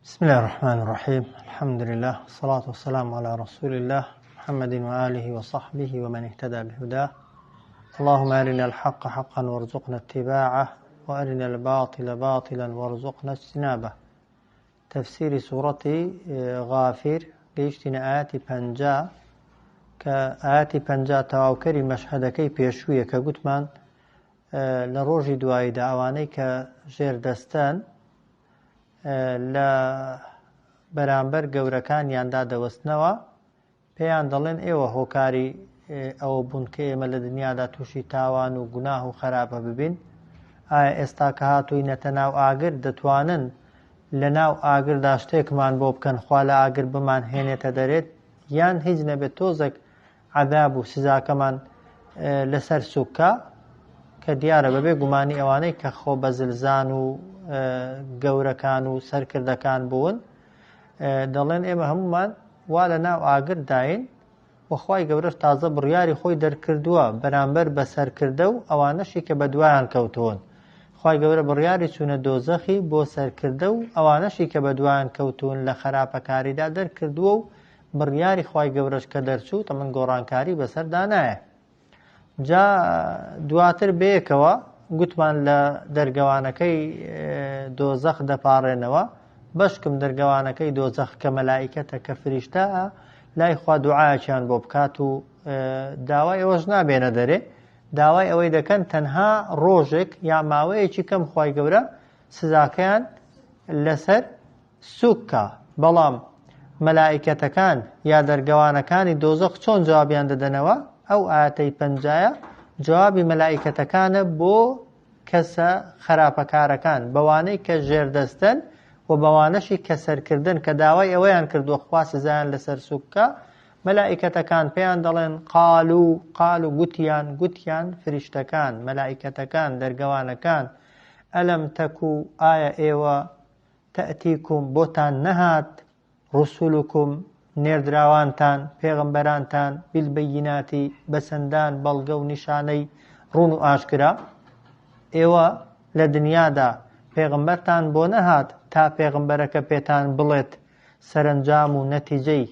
بسم الله الرحمن الرحيم. الحمد لله والصلاة والسلام على رسول الله محمد وآله وصحبه ومن اهتدى بهداه. اللهم أرنا الحق حقا وارزقنا اتباعه وأرنا الباطل باطلا وارزقنا اجتنابه. تفسير سورة غافر قيشتنا آيات بنجا كآيات بنجا تواوكري مشهدكي بيشوية كقتمان لروج دواي دعواني كجير دستان لە بەرامبەر گەورەکانیاندا دەوەستنەوە پێیان دەڵێن ئێوە هۆکاری ئەوە بوون کە ئێمە لە دنیادا تووشی تاوان و گوناه و خراپە ببین. ئایا ئێستا کە هاتووینەتە ناو ئاگر دەتوانن لە ناو ئاگردا شتێکمان بۆ بکەن خوا لە ئاگر بمان هێنێتە دەرێت، یان هیچ نەبێت تۆزێک عەذاب و سزاکەمان لەسەر سوکە کە دیارە بەبێ گومانی ئەوانەی کە خۆ بەزلزان و گەورەکان و سەرکردەکان بوون دەڵێن ئێمە هەمومان وا لە ناو ئاگر داین و خوای گەورەش تازە بڕیاری خۆی دەرکردووە بەرامبەر بە سەرکردە و ئەوانەشی کە بە دوایان کەوتون. خوای گەورە بڕیاری چوونە دۆزەخی بۆ سەرکردە و ئەوانەشی کە بە دوایان کەوتون لە خراپەکاریدا دەرکردووە و بڕیاری خوای گەورەش کە دەرچوو تەمەن گۆڕانکاری بەسەردا نایە. جا دواتر بەیەکەوە گوتمان لە دەرگەوانەکەی دۆزەخ دەپاڕێنەوە، بەشکم دەرگەوانەکەی دۆزەخ کە مەلائیکەتە کە فریشتە لای خوا دوعایەکیان بۆ بکات و داوای ئەوەش نابێنە دەرێ، داوای ئەوەی دەکەن تەنها ڕۆژێک یا ماوەیەکی کەم خوای گەورە سزاکەیان لەسەر سوکە. بەڵام مەلائیکەتەکان یا دەرگەوانەکانی دۆزەخ چۆن جوابیان دەدەنەوە؟ ئەو ئاەتەی پەنجایە جوابی مەلائیکەتەکانە بۆ کەسە خراپەکارەکان بەوانەی کە ژێردەستن و بەوانەشی کە سەرکردن کە داوای ئەوەیان کردووە خوا سزایان لەسەر سوکە. مەلائیکەتەکان پێیان دەڵێن قال و گوتیان فریشتەکان مەلائیکەتەکان دەرگەوانەکان ئەلەم تەکو ئایا ئێوە تەئتیکم بۆتان نەهات ڕوسولکم نێردراوانتان پێغەمبەرانتان بیلبەییناتی بەسەندان بەڵگە و نیشانەی ڕوون و ئاشکرا. ئێوە لە دنیادا پێغەمبەرتان بۆ نەهات تا پێغەمبەرەکە پێتان بڵێت سەرنجام و نەتیجەی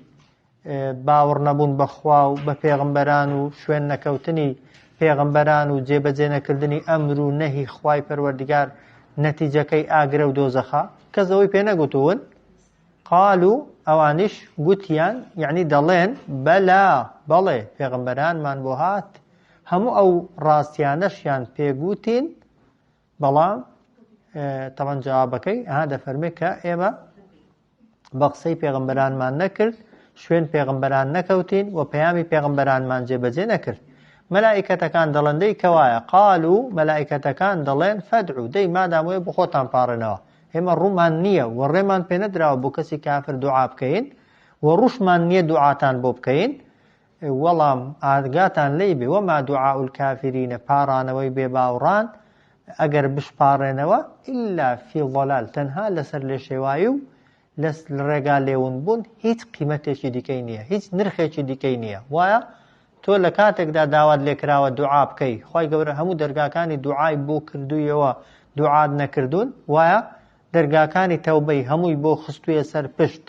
باوەڕ نەبوون بەخوا و بە پێغەمبەران و شوێن نەکەوتنی پێغەمبەران و جێبەجێ نەکردنی ئەمر و نەهی خوای پەروەردگار نەتیجەکەی ئاگرە و دۆزەخە، کەس ئەوەی پێ نەگوتوون. قالوا ئەوانیش گوتیان یعنی دەڵێن بەلا بەڵێ پێغەمبەرانمان بۆ هات هەموو ئەو ڕاستیانەشیان پێگوتین، بەڵام تەمەن جوابەکەی دەفەرمێ کە ئێمە بە قسەی پێغەمبەرانمان نەکرد، شوێن پێغەمبەران نەکەوتین و پەیامی پێغەمبەرانمان جێبەجێ نەکرد. مەلائیکەتەکان دەڵێن دەی کەوایە؟ قالوا مەلائیکەتەکان دەڵێن فەدعوا دەی ماداموێ بۆ خۆتان پاڕێنەوە، ئێمە ڕوومان نییە و ڕێمان پێ نەدراوە بۆ کەسی کافر دوعا بکەین و ڕووشمان نییە دوعاتان بۆ بکەین، وەڵام ئاگاتان لێی بێ وەما دوعاء الکافرینە پاڕانەوەی بێباوڕان ئەگەر بشپاڕێنەوە ئیلا فی ضەلال تەنها لەسەر لێشێوایی و لە ڕێگا لێون بوون، هیچ قیمەتێکی دیکەی نییە، هیچ نرخێکی دیکەی نییە. وایە تۆ لە کاتێکدا داوات لێکراوە دوعا بکەی، خوای گەورە هەموو دەرگاکانی دوعای بۆ کردوویەوە دوعات نەکردوون، وایە دەرگاکانی تەوبەی هەمووی بۆ خستوویە سەر پشت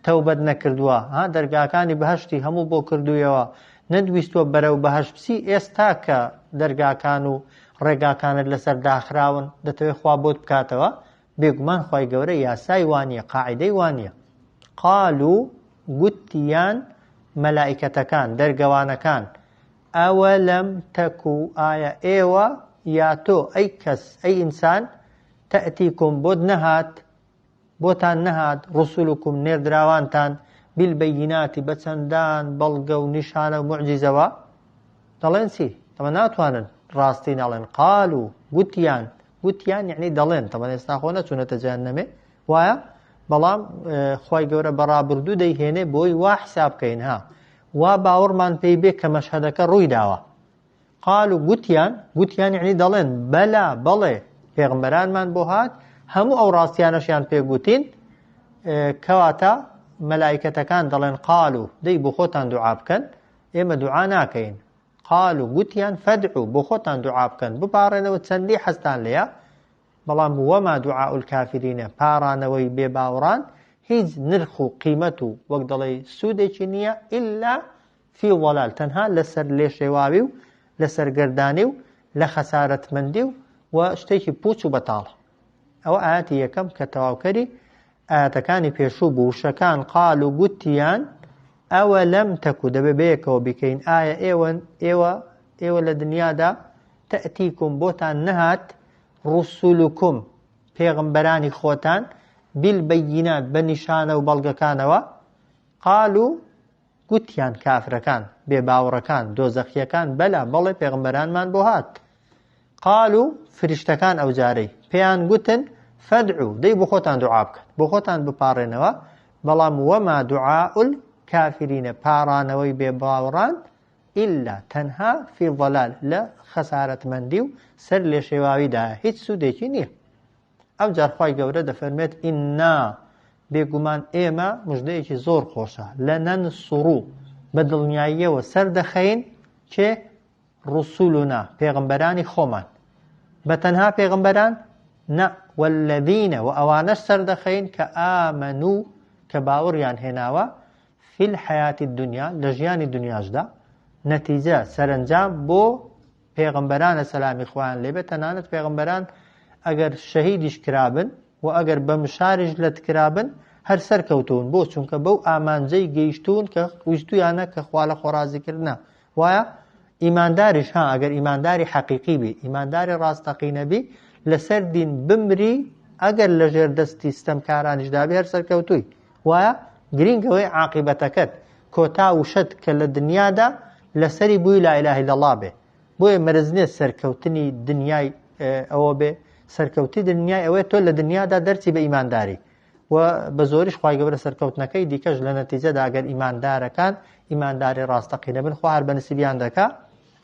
تەوبەت نەکردووە، دەرگاکانی بەهەشتی هەموو بۆ کردوویەوە نەدویستوە بەرەو بەهەشت بچی. ئێستا کە دەرگاکان و ڕێگاکانت لەسەر داخراون دەتەوێت خوا بۆت بکاتەوە، بێگومان خوای گەورە یاسای وانیە، قاعیدەی وانیە. قالوا گوتیان مەلائیکەتەکان دەرگەوانەکان ئەوەلەم تەکو ئایا ئێوە یا تۆ ئەی کەس ئەی ئینسان تەئتیکم بۆتان نەهات ڕوسولکم نێردراوانتان بیلبەییناتی بەچەندان بەڵگە و نیشانە و موعجیزەوە. دەڵێن چی؟ تەمە ناتوانن ڕاستی ناڵێن. قالوا گوتیان یعنی دەڵێن، تەمەن ئێستا خۆ نەچوونەتە جەهەنەمێ وایە، بەڵام خوای گەورە بەڕابردوو دەیهێنێ بۆی وا حساب بکەین وا باوەڕمان پێی بێ کە مەشهەدەکە ڕووی داوە. قالوا گوتیان یعنی دەڵێن بەلا بەڵێ پێغەمبەرانمان بۆ هات هەموو ئەو ڕاستیانەشیان پێگوتین. کەواتە مەلائیکەتەکان دەڵێن قالوا دەی بۆ خۆتان دوعا بکەن، ئێمە دوعا ناکەین. قالوا گوتیان فەدعوا بۆ خۆتان دوعا بکەن بپاڕێنەوە چەندی حەستان لێیە، بەڵام وەما دوعاء الکافرینە پاڕانەوەی بێباوڕان هیچ نرخ و قیمت و وەک دەڵێ سوودێکی نییە ئیلا فی ضلال تەنها لەسەر لێشێواوی و لەسەر گەردانی و لە خەسارەتمەندی و شتێکی پوچ و بەتاڵە. ئەوە ئاەتی یەکەم کە تەواوکەری ئاەتەکانی پێشوو بوو. وشەکان قال و گوتیان ئەوە لەم تەکو دەبێ بەیەکەوە بیکەین ئایا ئێوە لە دنیادا تەئتیکم بۆتان نەهات ڕوسولکم پێغمبەرانی خۆتان بالبەیینات بە نیشانە و بەڵگەکانەوە. قالوا گوتیان کافرەکان بێباوڕەکان دۆزەخیەکان بەلا بەڵێ پێغمبەرانمان بۆ هات. قالوا فریشتەکان ئەو جارەی پێیان گوتن فەدعوا دەی بۆ خۆتان دوعا بکەن بۆ خۆتان بپاڕێنەوە بەڵام وەما دوعاء الکافرینە پاڕانەوەی بێباوڕان ئیلا تەنها فی ضلال لە خەسارەتمەندی و سەر لێ شێواویدایە هیچ سوودێکی نییە. ئەو جار خوای گەورە دەفەرمێت ئیننا بێگومان ئێمە مژدەیەکی زۆر خۆشە لە نەنسوڕوو بە دڵنیاییەوە سەردەخەین کێ ڕوسولنا پێغمبەرانی خۆمان بە تەنها پێغمبەران نە والذینە و ئەوانەش سەردەخەین کە ئامەنو کە باوەڕیان هێناوە فی الحیاتی الدنیا لە ژیانی دنیاشدا نەتیجە سەرنجام بۆ پێغمبەرانە سەلامی خوایان لێبێت تەنانەت پێغمبەران ئەگەر شەهیدیش کرابن و ئەگەر بە مشاریش لەت کرابن هەر سەرکەوتون بۆ چونکە بەو ئامانجەی گەیشتون کە ویستویانە کە خوا لە خۆڕازیکردنە وایە ئیمانداریش ئەگەر ئیمانداری حەقیقی بی ئیمانداری ڕاستەقینە بی لەسەر دین بمری ئەگەر لە ژێر دەستی ستەمکارانیشدا بێ هەر سەرکەوتووی وایە گرنگەوەی عاقبەتەکەت کۆتا وشت کە لە دنیادا لەسەری بووی لا ئیلاهە ئیلەڵڵا بێ بۆیە مەرزنێ سەرکەوتنی دنیای ئەوە بێ سەرکەوتی دنیای ئەوەیە تۆ لە دنیادا دەرچی بە ئیمانداری و بە زۆریش خوای گەورە سەرکەوتنەکەی دیکەش لە نەتیجەدا ئەگەر ئیماندارەکان ئیمانداری ڕاستەقینە بن خوا هەر بە نسیبیان دەکا.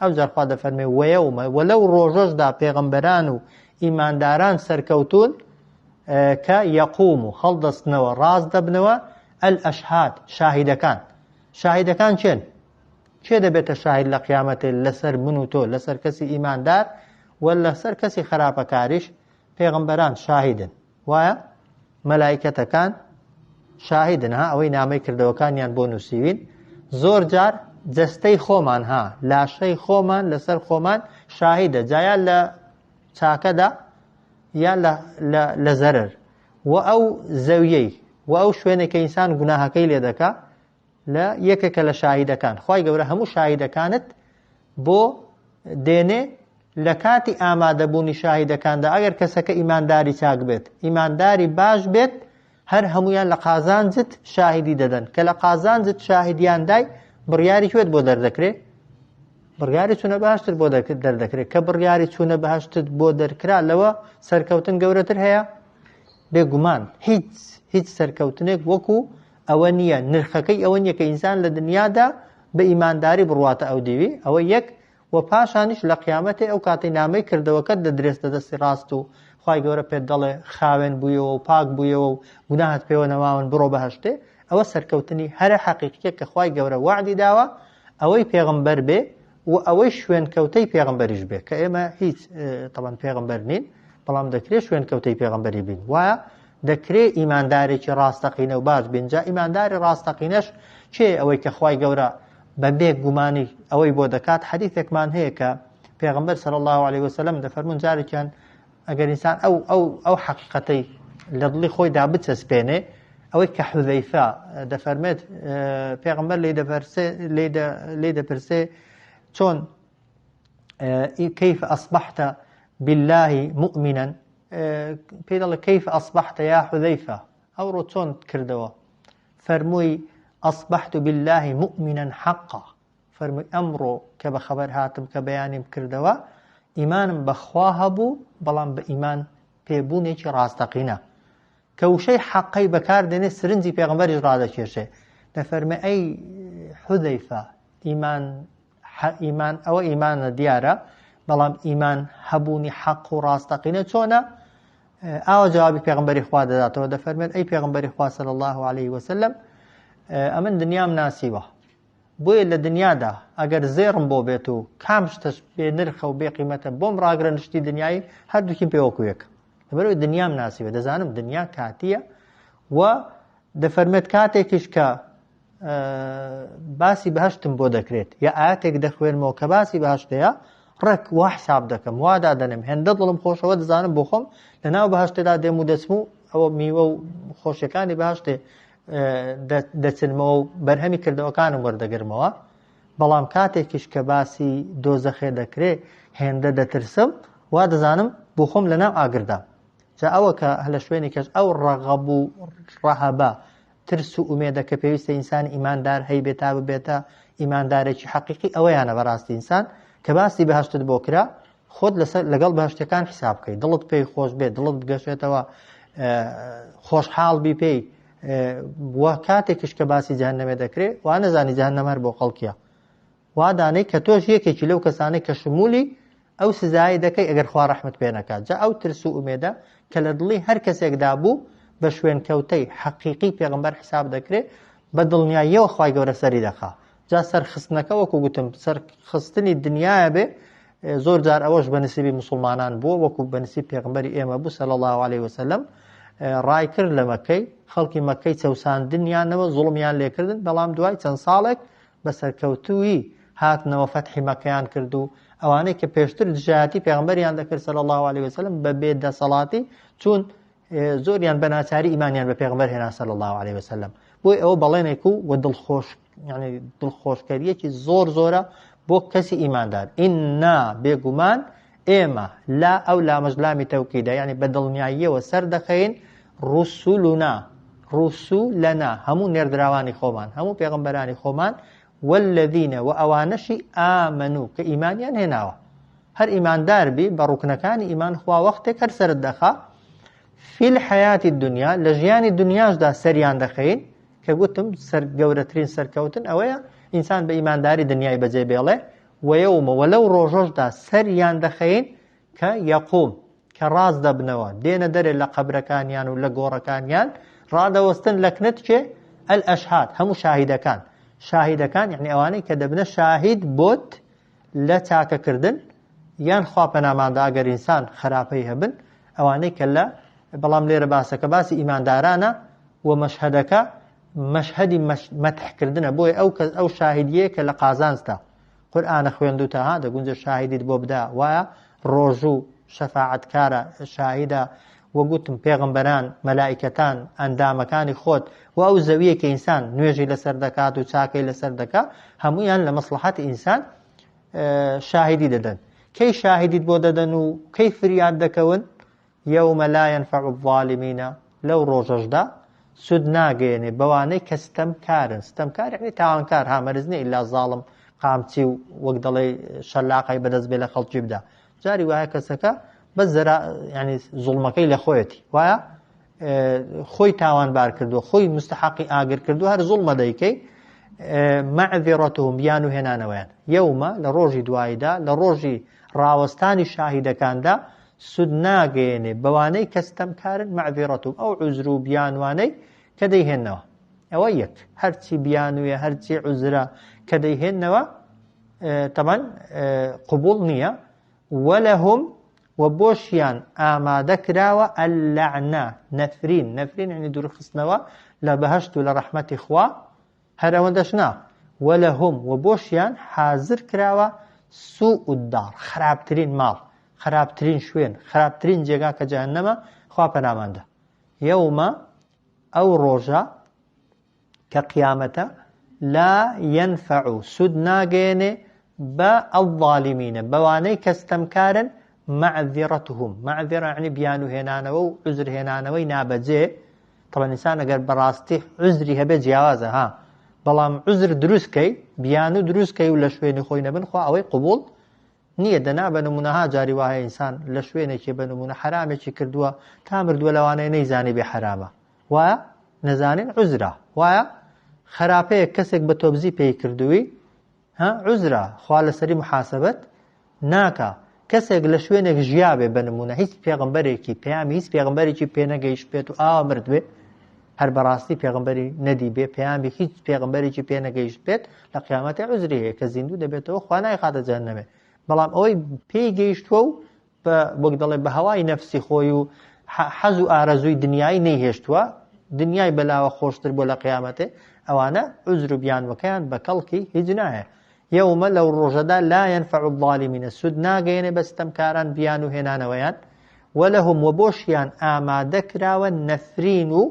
ئەو جار خوا دەفەرمێ وەیەومە وەلەو ڕۆژەشدا پێغەمبەران و ئیمانداران سەرکەوتون کە یەقوم و هەڵدەستنەوە ڕاست دەبنەوە ئەلئەشهاد شاهیدەکان چێن کێ دەبێتە شاهید لە قیامەتێ لەسەر من و تۆ لەسەر کەسی ئیماندار و لەسەر کەسی خراپەکاریش پێغەمبەران شاهیدن وایە مەلایکەتەکان شاهیدن ئەوەی نامەی کردەوەکانیان بۆ نووسیوین زۆر جار جەستەی خۆمان لاشەی خۆمان لەسەر خۆمان شاهیدە جایان لە چاکەدا یان لە زەرر و ئەو زەویەی و ئەو شوێنێک کە ئینسان گوناهەکەی لێ دەکا لە یەکێکە لە شاهیدەکان خوای گەورە هەموو شاهیدەکانت بۆ دێنێ لە کاتی ئامادەبوونی شاهیدەکاندا ئەگەر کەسەکە ئیمانداری چاک بێت ئیمانداری باش بێت هەر هەمویان لە قازانجت شاهیدی دەدەن کە لە قازانجت شاهیدیان دای بڕیاری کوێت بۆ دەردەکرێت بڕیاری چوونە بەهەشتت بۆ دەردەکرێت کە بڕیاری چوونە بەهەشتت بۆ دەرکرا لەوە سەرکەوتن گەورەتر هەیە بێگومان هیچ سەرکەوتنێک وەکو ئەوە نییە نرخەکەی ئەوە نییە کە ئینسان لە دنیادا بە ئیمانداری بڕواتە ئەو دیوی ئەوە یەک و پاشانیش لە قیامەتێ ئەو کاتی نامەی کردەوەکەت دەدرێستە دەستی ڕاست و خوای گەورە پێت دەڵێ خاوێن بوویەوە و پاک بوویەوە و گوناهت پێوە نەماون بڕۆ بەهەشتێ ئەوە سەرکەوتنی هەرە حەقیقیە کە خوای گەورە وعدی داوە ئەوەی پێغەمبەر بێ و ئەوەی شوێنکەوتەی پێغەمبەریش بێ کە ئێمە هیچ طبعاً پێغەمبەر نین بەڵام دەکرێت شوێنکەوتەی پێغەمبەری بین وایە دەکرێت ئیماندارێکی ڕاستەقینە و باش بینجا ئیمانداری ڕاستەقینەش چێ ئەوەی کە خوای گەورە بە بێک گومانی ئەوەی بۆ دەکات حەدیثێکمان هەیە کە پێغەمبەر صلی الله علیه وسلم دەفەرمون جارێکیان ئەگەر ئینسان ئەو حەقیقەتەی لە دڵی خۆیدا بچەسپێنێ ئەوەی کە حوذەیفە دەفەرمێت پێغەمبەر لێی دەپرسێ چۆن كيف أصبحت بالله مؤمنا پێی دەڵێ كيف أصبحت يا حذيفة ئەوڕۆ چۆن کردەوە فەرمووی أصبحت بالله مؤمنا حقا فەرمووی ئەمڕۆ کە بە خەبەر هاتم کە بەیانیم کردەوە ئیمانم بەخوا هەبوو بەڵام بە ئیمان پێبوونێکی ڕاستەقینە کە وشەی حەقەی بەکاردێنێ سرنجی پێغەمبەریش ڕادەکێشێ دەفەرمێ ئەی حوذەیفە ئیمان ئەوە ئیمانە دیارە بەڵام ئیمان هەبوونی حەق و ڕاستەقینە چۆنە ئاوە جوابی پێغەمبەری خوا دەداتەوە دەفەرمێت ئەی پێغەمبەری خوا صلی الله علیه وسلم ئەمن دنیام ناسیوە بۆیە لە دنیادا ئەگەر زێڕم بۆ بێت و کام شتەش بێ نرخە و بێ قیمەتە بۆم ڕاگرە نشتی دنیایی هەردووکیم پێوەکو یەک لەبەرەوەی دنیام ناسیوە دەزانم دنیا کاتیە و دەفەرمێت کاتێکیش کە باسی بەهەشتم بۆ دەکرێت یا ئاەتێک دەخوێنمەوە کە باسی بەهەشتەیە ڕێک وا حساب دەکەم وادا دەنم هێندە دڵم خۆشەوە دەزانم بۆ خۆم لەناو بەهەشتێدا دێم و دەچم و ئەوە میوە و خۆشیەکانی بەهەشتێ دەچنمەوە و بەرهەمی کردەوەکانم وەردەگرمەوە. بەڵام کاتێکیش کە باسی دۆزەخێ دەکرێت هێندە دەترسم وا دەزانم بۆ خۆم لەناو ئاگردام. جا ئەوە کە لە شوێنی کەش ئەو ڕەغەب و ڕەهەبە ترس و ئومێدە کە پێویستە ئینسانی ئیماندار هەیبێت تا ببێتە ئیماندارێکی حەقیقی ئەوەیانە بەڕاستی ئینسان کە باسی بەهەشتت بۆ کرا خۆت لەگەڵ بەهەشتەکان حساب بکەیت دڵت پێی خۆش بێت دڵت بگەشێتەوە خۆشحاڵ بی پێی وە کاتێکش کە باسی جەهەنەمێ دەکرێت وا نەزانی جەهەنەم هەر بۆ خەڵکیە وا دانەی کە تۆش یەکێکی لەو کەسانەی کە شمولی ئەو سزایی دەکەی ئەگەر خوا ڕەحمت پێ نەکات. جا ئەو ترس و ئومێدە کە لە دڵی هەر کەسێکدا بوو بە شوێن کەوتەی حەقیقی پێغەمبەر حساب دەکرێت بە دڵنیاییەوە خوای گەورە سەری دەخا. جا سەرخستنەکە وەکو گوتم سەرخستنی دنیایە بێ زۆر جار ئەوەش بە نسیبی مسلمانان بووە وەکو بە نسیب پێغەمبەری ئێمە بوو صلی الله علیه وسلم ڕای کرد لە مەکەی خەڵکی مەکەی چەوساندنیانەوە زوڵمیان لێکردن بەڵام دوای چەند ساڵێک بە سەرکەوتووی هاتنەوە فەتحی مەکەیان کرد و ئەوانەی کە پێشتر دژایەتی پێغەمبەریان دەکرد صلی الله علیه وسلم بە بێدەسەڵاتی چون زۆریان بە ناچاری ئیمانیان بە پێغەمبەر هێنا صلی الله علیه وسلم. بۆی ئەوە بەڵێنێک و دڵخۆش یعنی دڵخۆشکاریەکی زۆر زۆرە بۆ کەسی ئیماندار. ئیننا بێگومان ئێمە لا ئەو لامەژلامی تەوکیدە یعنی بە دڵنیاییەوە سەر دەخەین ڕوسولنا ڕوسولەنا هەموو نێردراوانی خۆمان هەموو پێغەمبەرانی خۆمان والذینە و ئەوانەشی ئامنوا کە ئیمانیان هێناوە هەر ئیماندار بی بە ڕوکنەکانی ئیمان خوا وەختێک هەر سەرت دەخا فی الحیاتی دنیا لە ژیانی دنیاشدا سەریان دەخەین کە گوتم سەر گەورەترین سەرکەوتن ئەوەیە ئینسان بە ئیمانداری دنیای بەجێ بێڵێ وەیەومە وەلەو ڕۆژۆشدا سەریان دەخەین کە یەقوم کە ڕاز دەبنەوە دێنە دەرێ لە قەبرەکانیان و لە گۆڕەکانیان ڕادەوەستن لە کنت چێ ئەلئەشهاد هەموو شاهیدەکان یعنی ئەوانەی کە دەبنە شاهید بۆت لە چاکەکردن یان خوا پەناماندا ئەگەر ئینسان خراپەی هەبن ئەوانەی کە لە بەڵام لێرە باسەکە باسی ئیماندارانە و مەشهەدەکە مەشهەدی مەتحکردنە بۆی ئەو شاهیدیە کە لە قازانستا قورئانە خوێندوتە ها دەگونجە شاهیدیت بۆ بدا وایە ڕۆژوو شەفاعەتکارە شاهیدە وەگوتم پێغەمبەران مەلائیکەتان ئەندامەکانی خۆت و ئەو زەویە کە ئینسان نوێژی لەسەر دەکات و چاکەی لەسەر دەکا هەمویان لە مەسلحەتی ئینسان شاهیدی دەدەن. کەی شاهیدیت بۆ دەدەن و کەی فریاد دەکەون یەومە لا ينفع الظالمین لەو ڕۆژەشدا سود ناگەێنێ بەوانەی کە ستەمکارن ستەمکار یعنی تاوانکار هامەرز نێ ئیلا زاڵم قامچی و وەک دەڵێ شەلاقی بەدەست بێ لە خەڵکی بدا جاری وایە کەسەکە بەس ینی زوڵمەکەی لە خۆیەتی وایە خۆی تاوانبار کردووە خۆی مستحقی ئاگر کردو هەر زوڵمە دەیکەی مەعذرەتهم بیان و هێنانەوەیان یەومە لە ڕۆژی دواییدا لە ڕۆژی ڕاوەستانی شاهیدەکاندا سود ناگەێنێ بەوانەی کە ستەمکارن مەعذرەتهم ئەو عوزر و بیانوانەی کە دەیهێننەوە ئەوە یەک هەرچی بیانویە هەرچی عوزرە کە دەیهێننەوە تەبەن قبول نییە وەلەهم و بۆشیان ئامادە کراوە ئەللەعنە نەفرین یعنی دوورخستنەوە لە بەهەشت و لە ڕەحمەتی خوا هەر ئەوەندەش نا وەلەهم و بۆشیان حازر کراوە سوء الدار خراپترین ماڵ خراپترین شوێن خراپترین جێگا کە جەهەنەمە خوا پەناماندا یەومە ئەو ڕۆژە کە قیامەتە لا ينفع سود ناگەێنێ بە الظالمینە بەوانەی کە ستەمکارن معذرتهم معذرة يعني بيانو هێنانەوە و عذر هێنانەوەی نابەجێ طبعا ئینسان ئەگەر بەڕاستی عذری هەبێ جیاوازە ها بەڵام عذر دروستکەی بیانو دروستکەی و لە شوێنی خۆی نەبن خوا ئەوەی قبول نییە دەنا بە نمونەها جاری وایە ئینسان لە شوێنێکی بە نمونە حرامێکی کردووە تا مردووە لەوانەیە نەیزانی بێ حرامە وایە نەزانین عذرە وایە خراپەیە کەسێک بە تۆبزی پێی کردووی عذرە خوا لەسەری محاسەبەت ناکە کەسێک لە شوێنێک ژیابێ بە نمونە هیچ پێغەمبەرێکی پەیامی هیچ پێغەمبەرێکی پێ نەگەیشت بێت و ئاوا مرد بێ هەر بەڕاستی پێغەمبەری نەدی بێ پەیامی هیچ پێغەمبەرێکی پێ نەگەیشت بێت لە قیامەتی عوزری هەیە کە زیندوو دەبێتەوە خوا نایخاتە جەهەنەمێ بەڵام ئەوەی پێی گەیشتووە و وەک دەڵێ بە هەوای نەفسی خۆی و حەز و ئارەزووی دنیای نەیهێشتووە دنیای بەلاوە خۆشتر بۆ لە قیامەتێ ئەوانە عوزر و بیانوەکەیان بە کەڵکی هیچ نایە. یەومە لەو ڕۆژەدا لا ينفع الظالمین سود ناگەێنێ بە ستەمکاران بیان و هێنانەوەیان وەلەهم و بۆشیان ئامادە کراوە نەفرین و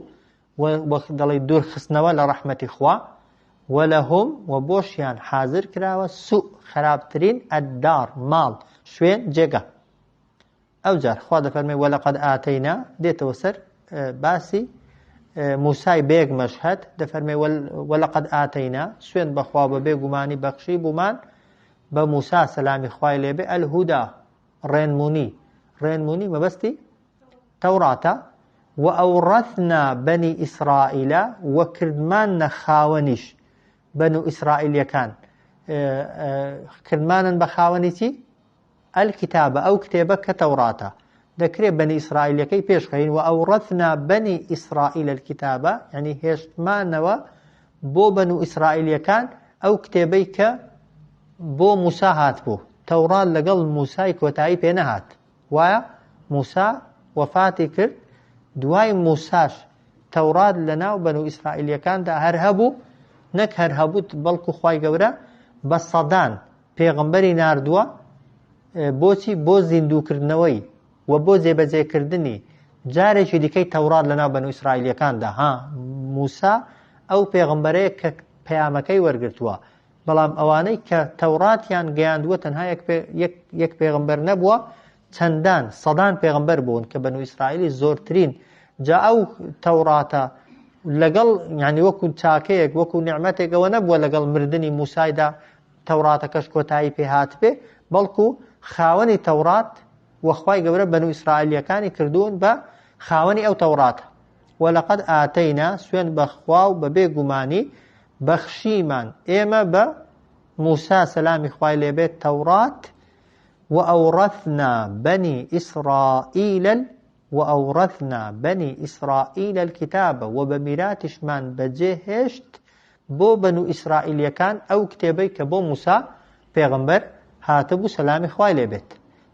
دەڵێ دوورخستنەوە لە ڕەحمەتی خوا وەلەهم و بۆشیان حازر کراوە سوء خراپترین ئەددار ماڵ شوێن جێگە. ئەو جار خوا دەفەرمێ وەلەقەد ئاتەینا دێتەوە سەر باسی موسای بێگ مەشهەد دەفەرمێ وەلەقەد ئاتەینا سوێن بەخوا بە بێگومانی بەخشی بوومان بە موسا سەلامی خوای لێبێ ئەلهودا ڕێنمونی مەبەستی تەوراتە و ئەوڕەثنا بەنی ئیسرائیلە و کردمان نەخاوەنیش بەنو ئیسرائیلیەکان کردمانن بە خاوەنی چی؟ الکتابە ئەو کتێبە کە تەوراتە دەکرێت بەنی ئیسرائیلەکەی پێشخەین و ئەوڕەثنا بەنی ئیسرائیل الکتابە یعنی هێشتمانەوە بۆ بەنو ئیسرائیلیەکان ئەو کتێبەی کە بۆ موسا هات بوو. تەورات لەگەڵ موسای کۆتایی پێ نەهات وایە موسا وەفاتی کرد دوای موساش تەورات لەناو بەنو ئیسرائیلیەکاندا هەر هەبوو نەک هەر هەبوو بەڵکو خوای گەورە بە سەدان پێغەمبەری ناردووە بۆچی بۆ زیندووکردنەوەی و بۆ جێبەجێکردنی جارێکی دیکەی تەورات لەناو بەنو ئیسرائیلیەکاندا موسا ئەو پێغەمبەرەیە کە پەیامەکەی وەرگرتووە بەڵام ئەوانەی کە تەوراتیان گەیاندووە تەنها یەک پێغەمبەر نەبووە چەندان سەدان پێغەمبەر بوون کە بەنو ئیسرائیلی زۆرترین جا ئەو تەوراتە لەگەڵ یعنی وەکو چاکەیەک وەکو نیعمەتێک ئەوە نەبووە لەگەڵ مردنی موسایدا تەوراتەکەش کۆتایی پێ هاتبێ بەڵکو خاوەنی تەورات وەخوای گەورە بەنو ئیسرائیلیەکانی کردوون بە خاوەنی ئەو تەوراتە وەلەقەد ئاتەینا سوێن بەخوا و بە بێگومانی بەخشیمان ئێمە بە موسا سەلامی خوای لێبێت تەورات و ئەوڕەثنا بەنی ئیسرائیل الکتابە و بە میراتیشمان بەجێهێشت بۆ بەنو ئیسرائیلیەکان ئەو کتێبەی کە بۆ موسا پێغەمبەر هاتبوو سەلامی خوای لێبێت.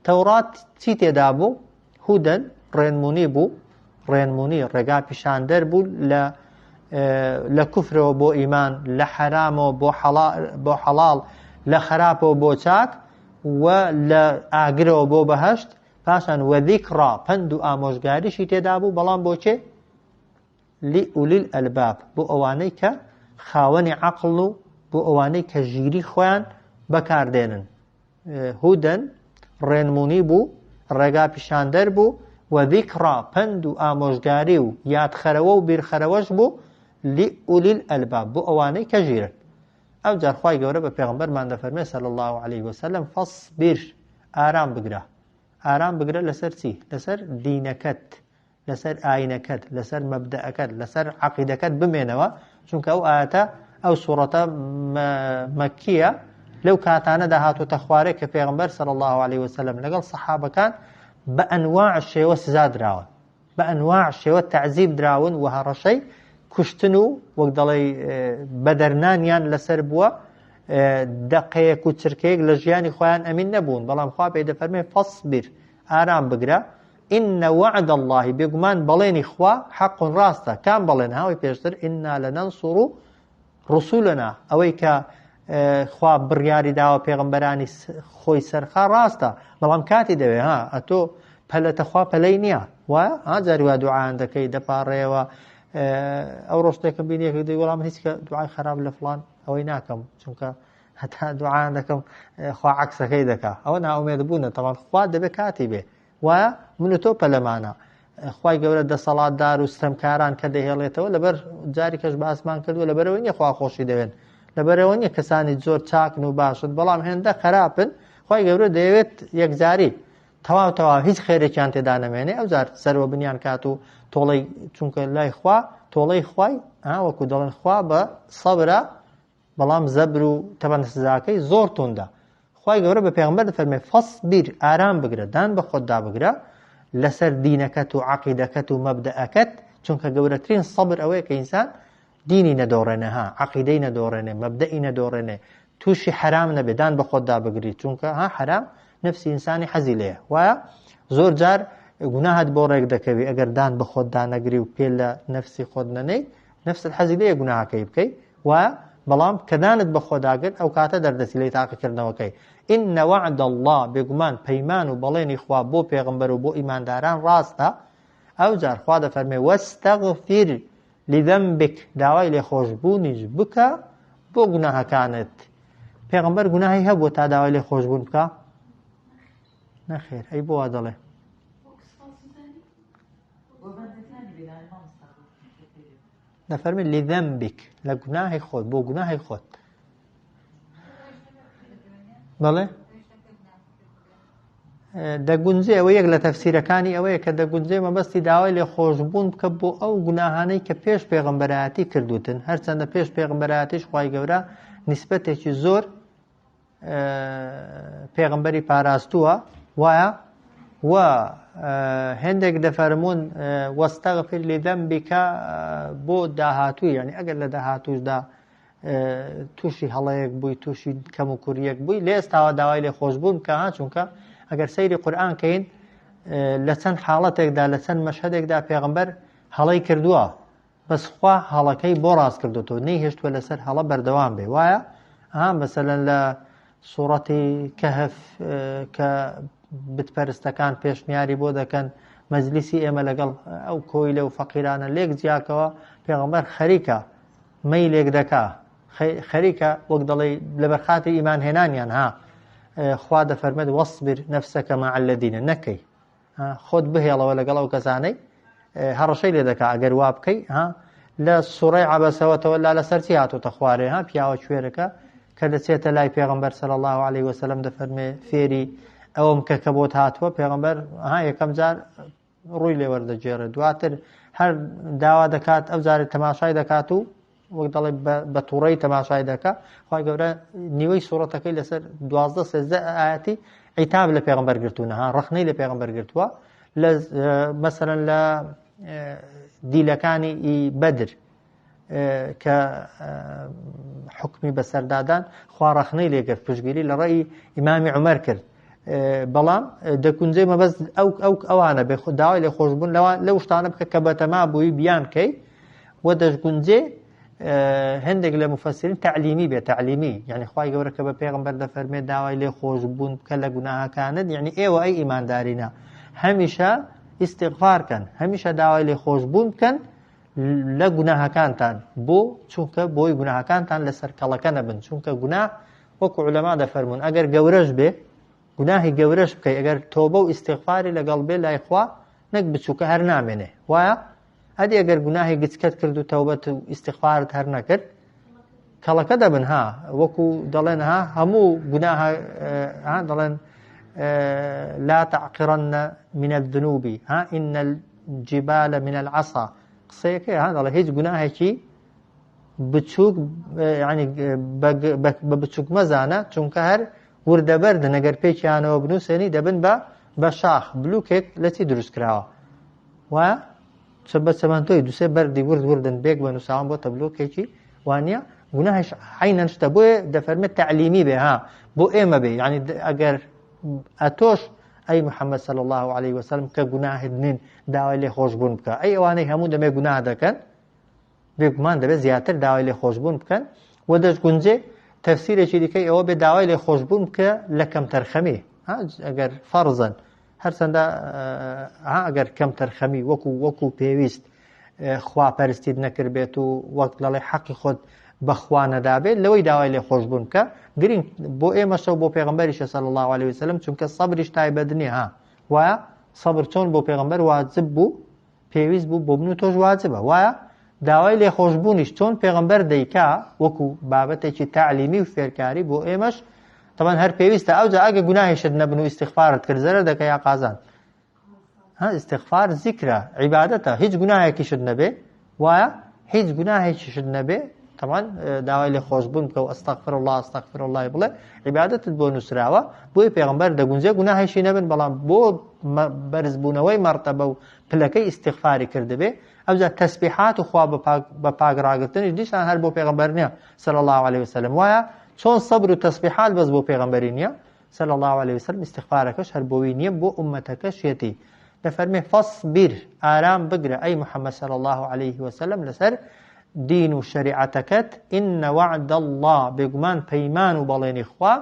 تەورات چی تێدا بوو؟ هودەن ڕێنمونی بوو ڕێنمونی ڕێگا پیشاندەر بوو لە کوفرەوە بۆ ئیمان لە حەرامەوە بۆ حەڵاڵ لە خراپەوە بۆ چاک و لە ئاگرەوە بۆ بەهەشت پاشان وەذیکڕا پند و ئامۆژگاریشی تێدا بوو بەڵام بۆچێ؟ لئولیل ئەلباب بۆ ئەوانەی کە خاوەنی عەقڵ و بۆ ئەوانەی کە ژیری خۆیان بەکاردێنن. هودەن ڕێنمونی بوو ڕێگا پیشاندەر بوو و ذیکڕا پند و ئامۆژگاری و یادخەرەوە و بیرخەرەوەش بوو لئولیل ئەلباب بۆ ئەوانەی کە ژیرن. ئەو جار خوای گەورە بە پێغەمبەرمان دەفەرمێ صلی الله علیه وسلم فەصبر ئارام بگرە لەسەر چی؟ لەسەر دینەکەت لەسەر ئاینەکەت لەسەر مەبدەئەکەت لەسەر عەقیدەکەت بمێنەوە چونکە ئەو ئاەتە ئەو سوڕەتە مەککیە لەو کاتانەدا هاتوۆتە خوارێ کە پێغەمبەر صلی الله علیه وسلم لەگەڵ سەحابەکان بە ئەنواع شێوە سزا دراون بە ئەنواع شێوە تەعزیب دراون و هەڕەشەی کوشتن و وەک دەڵێ بەدەرنانیان لەسەر بووە دەقەیەک و چرکەیەک لە ژیانی خۆیان ئەمین نەبوون بەڵام خوا پێی دەفەرمێ فەصبر ئارام بگرە ئین وعد الله بێگومان بەڵێنی خوا حەق ڕاستە کام بەڵێن هاوی پێشتر ئینا لەنەنسوڕ ڕسوولنا ئەوەی کە خوا بڕیاری داوە پێغەمبەرانی خۆی سەرخا ڕاستە بەڵام کاتی دەوێ ئەتۆ پەلەتە خوا پەلەی نییە وایە جاری وا دوعایان دەکەی دەپاڕێەوە ئەو ڕۆژتێکم بینیەکە دەی وەڵام هیچ کە دوعای خراپ لە فڵان ئەوەی ناکەم چونکە هەتا دوعایان دەکەم خوا عەکسەکەی دەکا ئەوە ناومێد بوونە تەواو خوا دەبێت کاتی بێ وایە من و تۆ پەلەمانە خوای گەورە دەسەڵاتدار و ستەمکاران کە دەهێڵێتەوە لەبەر جاری کەش باسمان کردووە لەبەرەوەی نییە خوا خۆشی دەوێن لەبەرەوە نییە کەسانی زۆر چاکن و باشن بەڵام هێندە خراپن خوای گەورە دەیەوێت یەکجاری تەواو هیچ خێرێکیان تێدا نەمێنێ ئەو جار سەرەوە بنیان کات و تۆڵەی چونکە لای خوا تۆڵەی خوای وەکو دەڵێن خوا بە سەبرە بەڵام زەبر و تەبەن سزاکەی زۆر توندە. خوای گەورە بە پێغەمبەر دەفەرمێ فەصبر ئارام بگرە دان بە خۆتدا بگرە لەسەر دینەکەت و عەقیدەکەت و مەبدەئەکەت چونکە گەورەترین سەبر ئەوەیە کە ئینسان دینی نەدۆڕێنێ عەقیدەی نەدۆڕێنێ مەبدەئی نەدۆڕێنێ تووشی حرام نەبێ دان بە خۆتدا بگری چونکە حرام نفسی ئینسانی حەزی لێیە وایە زۆر جار گوناهت بۆ ڕێک دەکەوی ئەگەر دان بە خۆت دانەگری و پێ لە نەفسی خۆت نەنەی نەفست حەزی لێ گوناهەکەی بکەی وایە بەڵام کە دانت بە خۆ داگرت ئەو کاتە دەردەسی لێی تاقیکردنەوەکەی إن وعد الله بێگومان پەیمان و بەڵێنی خوا بۆ پێغەمبەر و بۆ ئیمانداران ڕاستە ئەو جار خوا دەفەرمێ وەستەغفیر لذنبك داوای لێخۆشبوونیش بکە بۆ گوناهەکانت پێغەمبەر گوناهی هەبوو تا داوای لێخۆشبوون بکە نەخێر ئەی بۆ وا دەڵێ دەفەرمێ لذنبك لە گوناهی خۆت بۆ گوناهی خۆت بەڵێ دەگونجێ ئەوە یەک لە تەفسیرەکانی ئەوەیە کە دەگونجێ مەبەستی داوای لێخۆشبوون بکە بۆ ئەو گوناهانەی کە پێش پێغەمبەرایەتی کردوتن هەرچەندە پێش پێغەمبەرایەتیش خوای گەورە نیسبەتێکی زۆر پێغەمبەری پاراستووە وایە و هەندێک دەفەرمون وەستەغفر لذنبکە بۆ داهاتووی یعنی ئەگەر لە داهاتووشدا تووشی هەڵەیەک بووی تووشی کەم و کوریەک بووی لێ ئێستاوە داوای لێخۆشبوون بکە چونکە ئەگەر سەیری قورئان کەین لە چەند حاڵەتێکدا لە چەند مەشهەدێکدا پێغەمبەر هەڵەی کردووە بەس خوا هەڵەکەی بۆ ڕاست کردوتەوە نەیهێشتووە لەسەر هەڵە بەردەوام بێ وایە مەسەلەن لە سوورەتی کەهف کە بتپەرستەکان پێشنیاری بۆ دەکەن مەجلیسی ئێمە لەگەڵ ئەو کۆی لەو فەقیرانە لێک جیاکەوە پێغەمبەر خەریکە مەی لێک دەکا خەریکە وەک دەڵێ لەبەرخاتی ئیمان هێنانیان خوا دەفەرمێت وەصبر نەفسەکە مع الذین نەکەی خۆت بهێڵەوە لەگەڵ ئەو کەسانەی هەڕەشەی لێ دەکا ئەگەر وا بکەی لە سوورەی عەبەسەوە لا لەسەر چی هاتووتە خوارێ پیاوە کوێرەکە کە دەچێتە لای پێغەمبەر صلی الله علیه وسلم دەفەرمێ فێری ئەوم کە بۆت هاتووە پێغەمبەر یەکەم جار ڕووی لێ وەردەگێڕێ دواتر هەر داوا دەکات ئەو جارێ تەماشای دەکات و وەک دەڵێ بە تووڕەی تەماشای دەکات خوای گەورە نیوەی سوورەتەکەی لەسەر 12-13 ئایەتی عیتاب لە پێغەمبەر گرتوونە ڕەخنەی لە پێغەمبەر گرتووە مەسەلەن لە دیلەکانی بەدر کە حکمی بەسەردادان خوا ڕەخنەی لێگرت پشتگیری لە ڕێی ئیمامی عومەر کرد بەڵام دەکونجێ مەبەست ئەوانە بێ داوای لێخۆشبوون لەو شتانە بکە کە بەتەما بووی بیان کەی و دەشگونجێ هەندێک لە مفەسرین تعلیمی بێ تعلیمی یعنی خوای گەورە کە بە پێغەمبەر دەفەرمێت داوای لێخۆشبوون بکە لە گوناهەکانت یعنی ئێوە ئەی ئیماندارینە هەمیشە ئیستیغفارکەن هەمیشە داوای لێخۆشبوون بکەن لە گوناهەکانتان بۆ چونکە بۆی گوناهەکانتان لەسەر کەڵەکە نەبن چونکە گوناه وەکو عولەما دەفەرمون ئەگەر گەورەش بێ گوناهی گەورەش بکەی ئەگەر تۆبە و ئیستیغفاری لەگەڵ بێ لای خوا نەک بچووکە هەر نامێنێ وایە هەدی ئەگەر گوناهی گچکەت کرد و تەوبەت و ئیستیغفارت هەر نەکرد کەڵەکە دەبن وەکو دەڵێن هەموو گوناهە دەڵێن لا تعقرن من الذنوب إن الجبال من العصا قسەیەکەی دەڵێ هیچ گوناهێکی بچووک ینی بە بچووک مەزانە چونکە هەر وردەبەردن ئەگەر پێکیانەوە بنووسێنی دەبن بە شاخ بلوکێک لە چی دروست کراوە وایە بە چەمەندۆی دووسێ بەردی وردن بێک بە نووساوان بۆ تەبلۆکێکی وانە گوناهش عینەن شتە بۆیە دەفەرمێت تعلیمی بێ بۆ ئێمە بێ یعنی ئەگەر ئەتۆش ئەی محەممەد صلی الله عليه وسلم کە گوناهت نین داوای لێخۆشبوون بکە ئەی ئەوانەی هەموو دەمێ گوناه دەکەن بێگومان دەبێت زیاتر داوای لێخۆشبوون بکەن و دەشگونجێ تەفسیرێکی دیکەی ئەوە بێ داوای لێخۆشبوون بکە لە کەم تەرخەمی ئەگەر فەرزەن هەرچەندە ئەگەر کەم تەرخەمی وەکو پێویست خواپەرستیت نەکرد بێت و وەک دەڵێ حەقی خۆت بەخوا نەدابێت لەوەی داوای لێخۆشبوون بکە گرنگ بۆ ئێمەشەو بۆ پێغەمبەریشە صلی الله عليه وسلم چونکە سەبریش تایبەت نییە وایە سەبر چۆن بۆ پێغەمبەر واجب بوو پێویست بوو بۆ من و تۆش واجبە وایە داوای لێخۆشبوونیش چۆن پێغەمبەر دەیکا وەکو بابەتێکی تعلیمی و فێرکاری بۆ ئێمەش طبعا هەر پێویستە ئەوجا ئەگە گوناهیشت نەبن و ئیستیغفارت کرد زەرەر دەکە یا قازان ئیستیغفار زیکرە عیبادەتە هیچ گوناهێکیشت نەبێ وایە هیچ گوناهێکیشت نەبێ طبعا داوای لێخۆشبوون بکە و ئەستەغفر الله بڵێ عیبادەتت بۆ نووسراوە بۆی پێغەمبەر دەگونجێ گوناهیشی نەبن بەڵام بۆ بەرزبوونەوەی مەرتەبە و پلەکەی ئیستیغفاری کردبێ ئەوجا تەسبیحات و خوا بە پاکڕاگرتنیش دیسان هەر بۆ پێغەمبەر نییە صلی الله عليه وسلم وایە چۆن سەبر و تەسبیحات بەس بۆ پێغەمبەری نییە صلی الله عليه وسلم ئیستیغفارەکەش هەر بۆی نییە بۆ ئومەتەکەشیەتی دفرمي فاصبر آرام بقرة أي محمد صلى الله عليه وسلم لسر دين شريعتكت إن وعد الله بقمان بيمان وبالين إخوة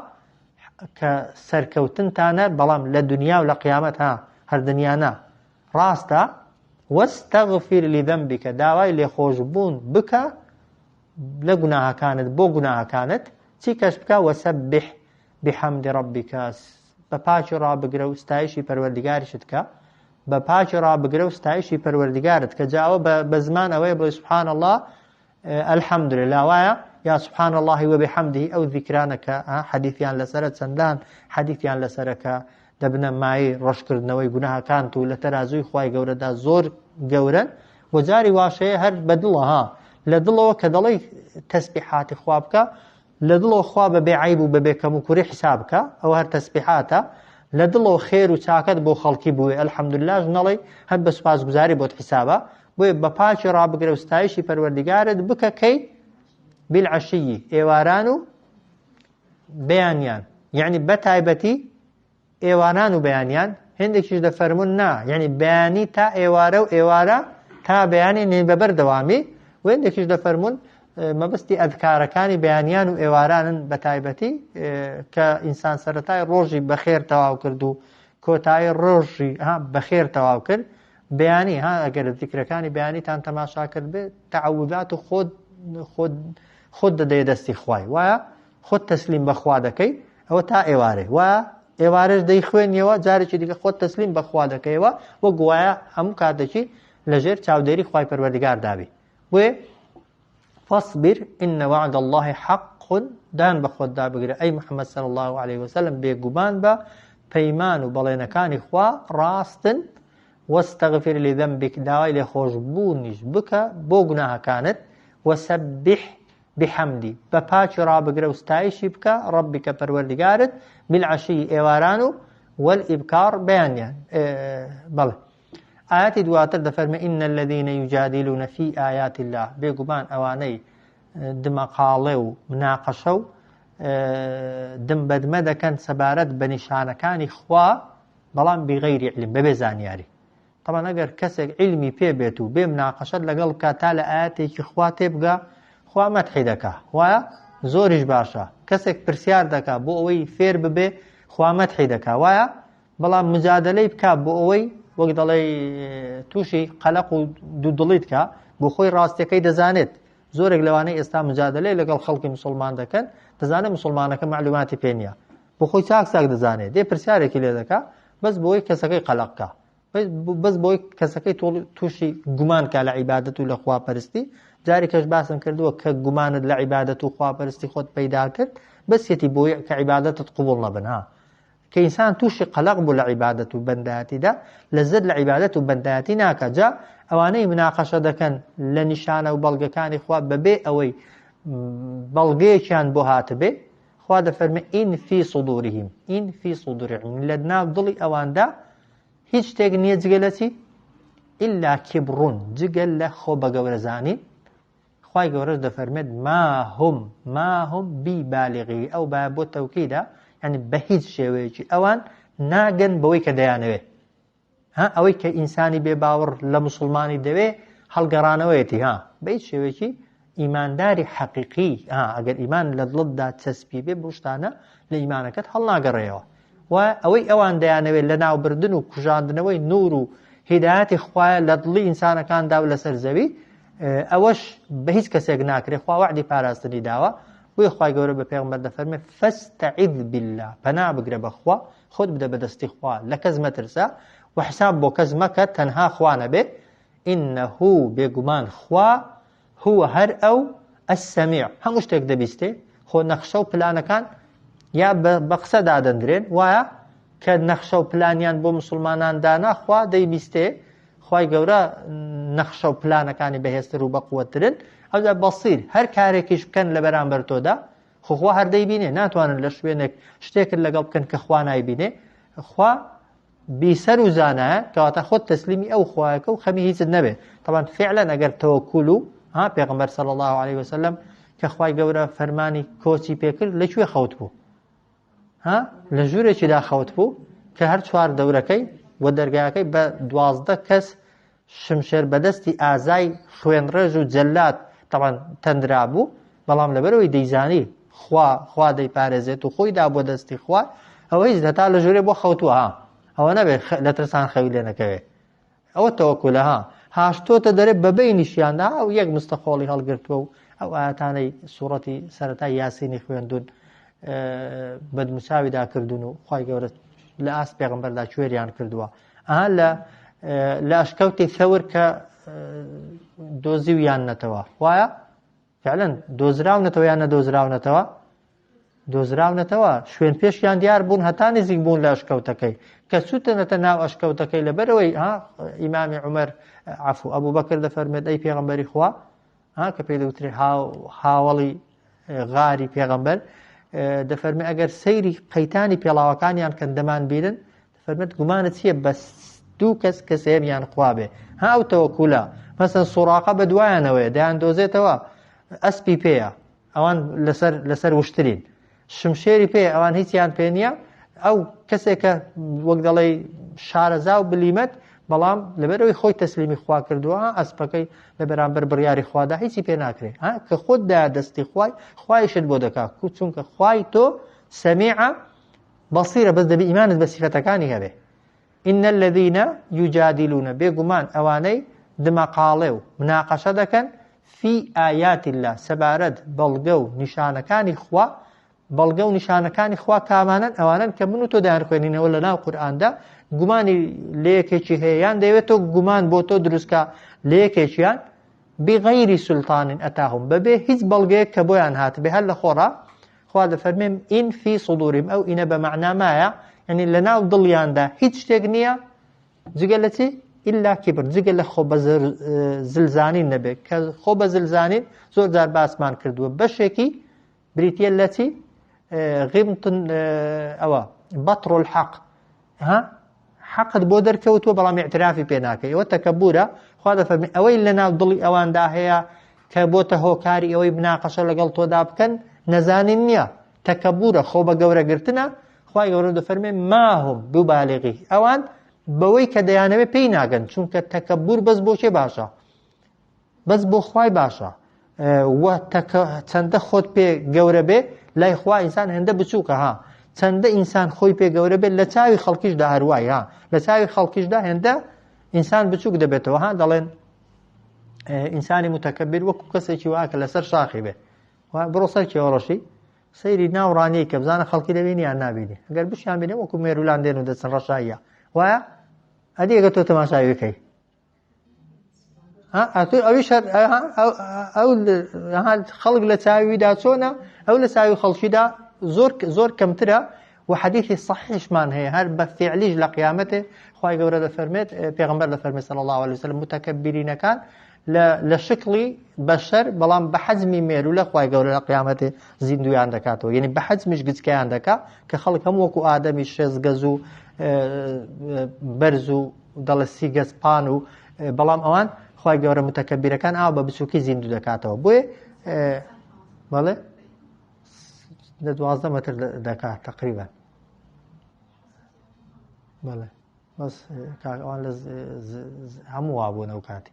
كسركوتن تانا بلام للدنيا ولقيامتها هر دنيانا راستا واستغفر لذنبك داوای لخوشبون بك لقناها كانت بوقناها كانت تيكش بك وسبح بحمد ربك بپاچ را بگره و ستایشی پروردگارشت که بپاچ را بگره و ستایشی پروردگارت که جاو بزمان اوی بلی سبحان الله الحمد لله وایا یا سبحان الله وبحمده او ذکرانك حدیثیان لسرت سندان حدیثیان لسرك دبنا معي رشکردنەوەی گوناهەکانت و لە تەرازوی خوای گەورەدا زۆر گەورن و جاری واشەیە هەر بەدڵە لە دڵەوە کە دەڵێی تەسبیحاتی خوا بکە لە دڵەوە خوا بەبێ عیب و بەبێ کەم و کوڕی حساب بکە ئەو هەر تەسبیحاتە لە دڵەوە خێر و چاکەت بۆ خەڵکی بووێ ئەلحەمدولیلاش نەڵێ هەر بە سوپاسگوزاری بۆت حسابە بۆیە بە پاچی ڕابگرە و ستایشی پەروەردگارت بکە کەی بالعەشیی ئێواران و بەیانیان یعنی بەتایبەتی ئێواران و بەیانیان هێندێکیش دەفەرمون نا یعنی بەیانی تا ئێوارە و ئێوارە تا بەیانی نین بەبەردەوامی و هێندێکیش دەفەرمون مەبەستی ئەذکارەکانی بەیانیان و ئێوارانن بەتایبەتی کە ئینسان سەرەتای ڕۆژی بەخێر تەواو کرد و کۆتایی ڕۆژی بەخێر تەواو کرد بەیانی ئەگەر ذیکرەکانی بەیانیتان تەماشا کرد بێت تەعەووذات و خۆت دەدەیە دەستی خوای وایە خۆت تەسلیم بەخوا دەکەی ئەوە تا ئێوارێ وایە ئێوارەش دەیخوێنیەوە جارێکی دیکە خۆت تەسلیم بەخوا دەکەیەوە وە گوایە هەموو کاتێکی لەژێر چاودێری خوای پەروەردگار دابی بۆیە فاصبر إن وعد الله حق دان بخود دابگرە ئەی محەممەد صلی الله عليه وسلم بێگومان بە پەیمان و بەڵێنەکانی خوا ڕاستن واستغفر لذنبك داوای لێخۆشبوونیش بکە بۆ گوناهەکانت وسبح بحمدی بەپاچی ڕابگرە و ستایشی بکە ڕەبیکە پەروەردگارت بالعشی ئێواران و والئبکار بەیانیان بەڵێ آياتي دواتر دفرم إن الذين يجادلون في آيات الله بيقبان أواني دمقالو مناقشو دم بدمدا كان سبارت بنشان كان إخوة بلان بغير علم ببزانياري طبعا اگر كسك علمي بيبتو بمناقشة لقلب كاتال آياتي إخوة تبقى إخوة متحدكا ويا زورج باشا كسك برسيار دكا بووي فير ببي إخوة متحدكا ويا بلان مجادلي بكا بووي وەک دەڵێ تووشی قەلەق و دوودڵیت کە بۆ خۆی ڕاستیەکەی دەزانێت زۆرێک لەوانەی ئێستا مجادلەی لەگەڵ خەڵکی مسلمان دەکەن دەزانێت مسلمانەکە معلوماتی پێ نییە بۆ خۆی چاک دەزانێت دێ پرسیارێکی لێ دەکا بەس بۆی کەسەکەی قەلەقکە بەس بۆی کەسەکەی تووشی گومانکە لە عیبادەت و لە خواپەرستی جاری کەش باسم کردووە کە گومانت لە عیبادەت و خواپەرستی خۆت پەیدا کرد بەسێتی بۆی کە عیبادەتت قبوڵ نەبن كإنسان توشي قلق بالعبادة وبنداتي دا لزد العبادة وبنداتي ناكا جا اواني مناقشة دا كان لنشانة وبلغة كان إخوة ببي اوي بلغة كان بوهات بي إخوة دا فرمي إن في صدورهم لدنا ضلي اوان دا هيج تغنية جغلتي إلا كبرون جغل لخو بغورزاني إخوة غورز دا فرمي ما هم ببالغي او بابو توكيدا يعني بهيج شويجي اوان ناگن بوي كديانوي اوي كإنساني بباور لمسلماني دوي هالقرانويتي بهيج شويجي ايمان داري حقيقي اگر ايمان لضد تسبيبي بوشتانا لإيمانك هل ناقريوه واوي اوان ديانوي لناو بردن وكجاندنوي نور هدايات اخوة لضلي انسان كان داولة سرزوي اوش بهيج كسيق ناكري اخوة وعدي باراستني داوا ويخوای گەورە بە پێغەمبەر دەفەرمێ فاستعذ بالله پەنا بگرە بەخوا خۆت بدە بەدەستی خوا لە کەس مەترسە و حساب بۆ کەس مەکە تەنها خوا نەبێ إنه بێگومان خوا هو هەر ئەو السەمیع هەموو شتێک دەبیستێ خۆ نەخشە و پلانەکان یا بە قسە دادەندرێن وایە کە نەخشە و پلانیان بۆ مسلمانان دانا خوا دەیبیستێ خوای گەورە نەخشە و پلانەکانی بەهێزتر و بەقووەترن ئەودا بەسیر هەر کارێکیش بکەن لە بەرامبەر تۆدا خوا هەر دەیبینێ ناتوانن لە شوێنێک شتێکت لەگەڵ بکەن کە خوا نایبینێ خوا بیسەر و زانایە کەواتە خۆت تەسلیمی ئەو خوایەکە و خەمی هیچت نەبێ طبعا فعلا ئەگەر تەوەکوول و پێغەمبەر صلی الله عليه وسلم کە خوای گەورە فەرمانی کۆچی پێکرد لەکوێ خەوت بوو لە ژوورێکیدا خەوت بوو کە هەر چوار دەورەکەی و دەرگاکەی بە 12 کەس شمشێر بەدەستی ئازای خوێنڕێژ و جەلات تەمان تەندرا بوو، بەڵام لەبەرەوەی دەیزانی خوا دەیپارێزێت و خۆی دا بۆ دەستی خوا، ئەوە هیچ هەتا لە ژوورێ بۆ خەوتووە ها، ئەوە نەبێت لە ترسان خەوی لێ نەکەوێت، ئەوە تەوەکولە ها، هاشتۆتە دەرێ بەبەی نیشیاندا و یەک مستەخۆڵی هەڵگرتووە و ئەو ئاەتانەی سوورەتی سەرەتای یاسینی خوێندون بەدموساویدا کردوون و خوای گەورە لە ئاست پێغەمبەردا کوێریان کردووە. ئەها لە ئەشکەوتی ثەور کە دۆزیویان نەتەوە، وایە فعلەن دۆزراونەتەوە یان نەدۆزراونەتەوە؟ دۆزراونەتەوە، شوێن پێشیان دیار بوون هەتا نزیک بوون لە ئەشکەوتەکەی کە سووتەنەتە ناو ئەشکەوتەکەی لەبەرەوەی ئیمامی عومەر عەفوو ئەبوو بەکر دەفەرمێت ئەی پێغەمبەری خوا کە پێی دەوترێ هاوڵی غاری پێغەمبەر دەفەرمێ ئەگەر سەیری قەیتانی پێڵاوەکانیان کە دەمان بیرن دەفەرمێت گومانت چییە بەس دوو کەس کە سێمیان خوا بێ ئەو تەوەکوولە مەسەن سوڕاقە بە دوایانەوەیە دەیان دۆزێتەوە ئەسپی پێیە ئەوان لەسەر وشترین شمشێری پێ ئەوان هیچیان پێ نییە ئەو کەسێکە وەک دەڵێ شارەزا و بلیمەت بەڵام لەبەرەوەی خۆی تەسلیمی خوا کردووە ئەسپەکەی لە بەرامبەر بڕیاری خوادا هیچی پێ ناکرێت کە خۆتدا دەستی خوایشت بۆ دەکات چونکە خوای تۆ سەمیعە بەصیرە بەس دەبی ئیمانت بە سیفەتەکانی هەبێ. ئین الذین یجادلون بێگومان ئەوانەی دمەقاڵێ و مناقەشە دەکەن فی ئایات الله سەبارەت بەڵگە و نیشانەکانی خوا، بەڵگە و نیشانەکانی خوا کامانن ئەوانن کە من و تۆ دایان خوێنینەوە لە ناو قورئاندا گومانی لە یەکێکی هەیە یان دەیەوێتەوە گومان بۆ تۆ دروستکە لە یەکێکیان بغەیری سولتان ئەتاهم بەبێ هیچ بەڵگەیەک کە بۆیان هاتبێ هەر لە خۆڕا خوا دەفەرمێم ئین فی صدورهم ئەو ئینە بە مەعنا مایە یعنی لە ناو دڵیاندا هیچ شتێک نییە جگە لە چی ئیلا کیبر جگە لە خۆ بە زلزانین نەبێت کە خۆ بە زلزانین زۆر جار باسمان کردووە بەشێکی بریتە لە چی غیمتن ئەوە بەطر الحەق حەقت بۆ دەرکەوتووە بەڵام اعترافی پێ ناکەی ئەوە تەکەبورە. خوا دەفەرمێ ئەوەی لە ناو دڵی ئەواندا هەیە کە بۆتە هۆکاری ئەوەی مناقەشە لەگەڵ تۆدا بکەن نەزانین نییە تەکەبورە خۆ بە گەورەگرتنە. خوای گەورە دەفەرمێ ماهم ببالغی ئەوان بەوەی کە دەیانەوێت پێی ناگەن چونکە تەکەبور بەس بۆ کێ باشە؟ بەس بۆ خوای باشە وە چەندە خۆت پێ گەورە بێ لای خوا ئینسان هەندە بچووکە چەندە ئینسان خۆی پێ گەورە بێت لە چاوی خەڵکیشدا هەروای لە چاوی خەڵکیشدا هێندە ئینسان بچووک دەبێتەوە دەڵێن ئینسانی متەکەبیر وەکو کەسێکی واکە لەسەر شاخی بێ بڕۆ سەر کێوەڕەشی سەیری ناوڕانەیە کە بزانە خەڵکی دەبینی یان نابینی ئەگەر بشیان بینێ وەکو مێرولان دێن و دەچن ڕەشاییە وایە ئەدی ئەگەر تۆ تەماشای بکەی ئەویش خەڵک لە چاویدا چۆنە ئەو لە چاوی خەڵکیدا زۆر کەمترە و حەدیثی صحیحشمان هەیە هەر بە فعلیش لە قیامەتێ خوای گەورە دەفەرمێت پێغەمبەر دەفەرمێت صلی الله عليه وسلم متەکەبیرینەکان لە شکلی بەشەر بەڵام بە حەزمی مێرولە خوای گەورە لە قیامەتێ زیندویان دەکاتەوە یعنی بە حەزمیش گچکەیان دەکات کە خەڵک هەموو وەکو ئادەمی شێزگەز و بەرز و دەڵێ سیگەز پان و بەڵام ئەوان خوای گەورە متەکەبیرەکان ئاو بە بچووکی زیندوو دەکاتەوە بۆیە بەڵێ 12 متر دەکات تقریبا بەڵێ بەس ئەوان لە هەموو وابوون ئەو کاتی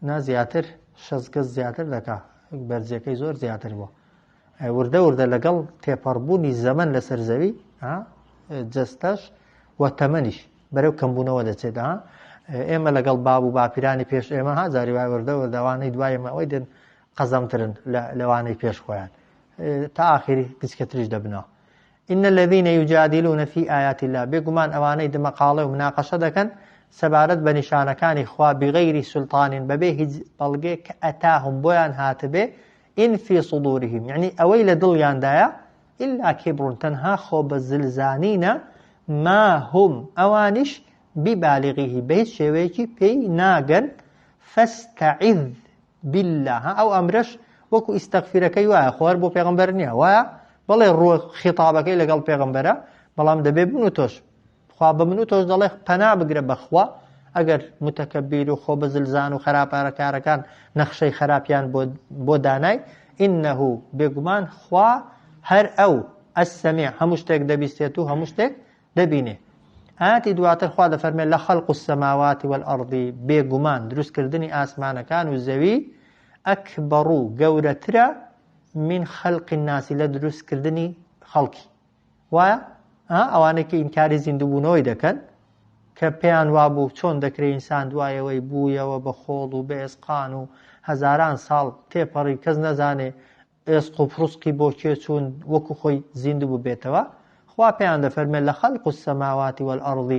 نا زیاتر 6 گەز زیاتر دەکات بەرزەکەی زۆر زیاتر بووە وردە لەگەڵ تێپەڕبوونی زەمن لەسەر زەوی جەستەش و تەمەنیش بەرەو کەمبوونەوە دەچێت ئێمە لەگەڵ باب و باپیرانی پێش ئێمە زاری وای وردەوانەی دوایمە ئەوەی دن قەزەمترن لەوانەی پێش خۆیان تا ئاخری گچکەتریش دەبنەوە. ئین الذین یجادلون فی آیات الله بێگومان ئەوانەی دمەقاڵێ و مناقەشە دەکەن سەبارەت بە نیشانەکانی خوا بغەیری سولتانین بەبێ هیچ بەڵگەیەک کە ئەتاهم بۆیان هاتبێ ئین فی صدورهم یعنی ئەوەی لە دڵیاندایە ئیلا کیبڕون تەنها خۆ بە زلزانینە ما هم ئەوانیش ببالغیه بە هیچ شێوەیەکی پێی ناگەن فاستعذ بالله ئەو ئەمرش وەکو ئیستەغفیرەکەی وایە خۆر بۆ پێغەمبەر نییە وایە بەڵێ ڕۆ خیتابەکەی لەگەڵ پێغەمبەرە بەڵام دەبێ بن و تۆش خوا بە من و تۆش دەڵێ پەنا بگرە بەخوا ئەگەر متەکەبیر و خۆ بە زلزان و خراپارەکارەکان نەخشەی خراپیان بۆ دانای ئینەهو بێگومان خوا هەر ئەو ئەسسەمیع هەموو شتێک دەبیستێت و هەموو شتێک دەبینێ. ئاەتی دواتر خوا دەفەرمێت لە خەڵق السەماوات والأرض بێگومان دروستکردنی ئاسمانەکان و زەوی ئەکبەڕ و گەورەترە من خەڵقی الناس لە دروستکردنی خەڵکی. وایە ئەوانەی کە ئینکاری زیندووبوونەوەی دەکەن کە پێیان وابوو چۆن دەکرێت ئینسان دوایەوەی بوویەوە بە خۆڵ و بە ئێسقان و هەزاران ساڵ تێپەڕی کەس نەزانێ ئێسق و پڕوسقی بۆ کێ چوون وەکو خۆی زیندوو بێتەوە. خوا پێیان دەفەرمێت لە خەڵق السەماوات والأرض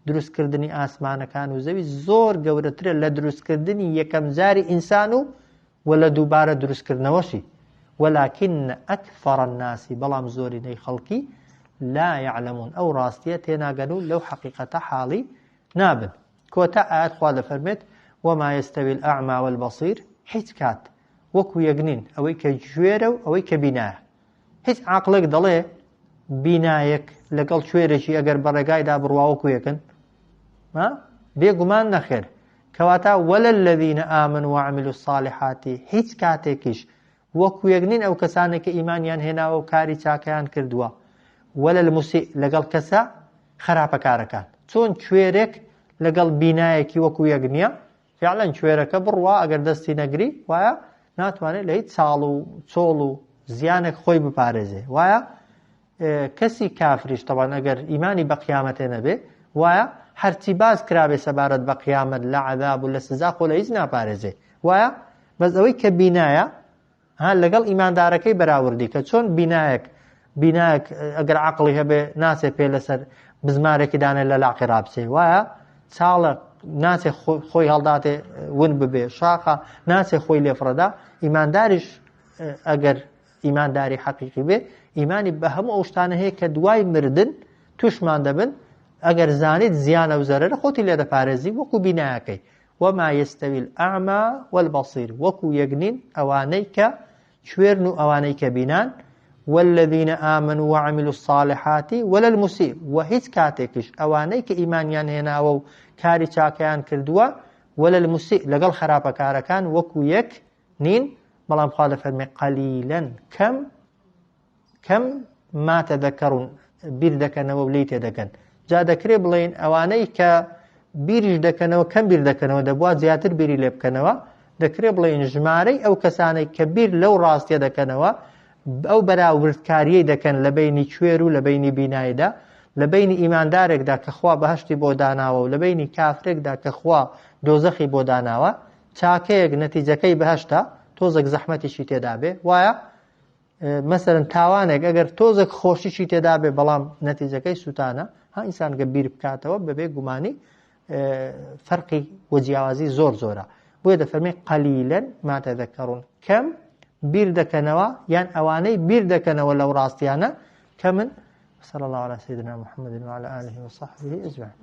دروستکردنی ئاسمانەکان و زەوی زۆر گەورەترە لە دروستکردنی یەکەم جاری ئینسان و وە لە دووبارە دروستکردنەوەشی. ولكن أكثر الناس بەڵام زۆرینەی خەڵکی لا يعلمون ئەو ڕاستیە تێناگەن و لەو حەقیقەتە حاڵی نابن. کۆتا ئاەت خوا دەفەرمێت وما يستوي الأعمى والبصير هیچ کات وەکو یەکنین ئەوەی کە گوێرە و ئەوەی کە بینایە. هیچ عاقلێک دەڵێ بینایەک لەگەڵ کوێرەشی ئەگەر بەڕێگایدا بڕوا وەکو یەکن بێگومان نەخێر. کەواتە ولا الذين آمنوا وعملوا الصالحات هیچ کاتێکیش وەکو یەکنین ئەو کەسانێک کە ئیمانیان هێناوە و کاری چاکەیان کردووە ولا المسيء لەگەڵ کەسە خراپەکارەکان. چۆن کوێرێک لەگەڵ بینایەکی وەکو یەک نییە. فعلا کوێرەکە بڕوا ئەگەر دەستی نەگری وایە ناتوانێت لە هیچ ساڵ و چۆڵ و زیانێک خۆی بپارێزێ. وایە کەسی کافریش تەوان ئەگەر ئیمانی بە قیامەتێ نەبێ وایە هەرچی باز کرابێ سەبارەت بە قیامەت لە عەذاب و لە سزا خۆ لە هیچ ناپارێزێ. وایە بەس ئەوەی کە بینایە لەگەڵ ئیماندارەکەی بەراوردی کە چۆن بینایەک ئەگەر عەقڵی هەبێ ناسێ پێ لەسەر بزمارێکی دانێ لە لاقی ڕابچێ. وایە چاڵە ناسێ خۆی هەڵداتێ ون ببێ شاخە ناسێ خۆی لێفڕەدا. ئیمانداریش ئەگەر ئیمانداری حەقیقی بێ ئیمانی بە هەموو ئەو شتانە هەیە کە دوای مردن توشمان دەبن ئەگەر زانیت زیانە و زەرەرە خۆتی لێ دەپارێزی وەکو بینایەکەی. وما يستوي الأعمى والبصير وەکو یەکنین ئەوانەی کە کوێرن و ئەوانەی کە بینان والذين آمنوا وعملوا الصالحات ولا المسيء و هیچ کاتێکیش ئەوانەی کە ئیمانیان هێناوە و کاری چاکەیان کردووە ولا المسيء لەگەڵ خراپەکارەکان وەکو یەک نین. بەڵام خوا دەفەرمێ قەلیلەن کەم ما تەذەکەڕون بیر دەکەنەوە و لی تێدەکەن. جا دەکرێ بڵێن ئەوانەی کە بیریش دەکەنەوە کەم بیر دەکەنەوە دەبووە زیاتر بیری لێ بکەنەوە. دەکرێ بڵێن ژمارەی ئەو کەسانێک کە بیر لەو ڕاستیە دەکەنەوە ئەو بەراوردکاریەی دەکەن لە بینی کوێر و لە بینی بینایدا لە بینی ئیماندارێکدا کە خوا بەهەشتی بۆ داناوە و لە بینی کافرێکدا کە خوا دۆزەخی بۆ داناوە. چاکەیەک نەتیجەکەی بەهەشتا تۆزێک زەحمەتیشی تێدا بێ. وایە مەسەرەن تاوانێک ئەگەر تۆزێک خۆشیشی تێدا بێ بەڵام نەتیجەکەی سوتانە ئینسان گە بیر بکاتەوە بەبێ گومانی فەرقی وەجیاوازی زۆرە. بۆیە دەفەرمێ قەلیلەن ما تەذەکەڕون کەم بیر دەکەنەوە یان ئەوانەی بیر دەکەنەوە لەو ڕاستیانە کە من صلى الله على سيدنا محمد وعلى آله وصحبه أجمعين.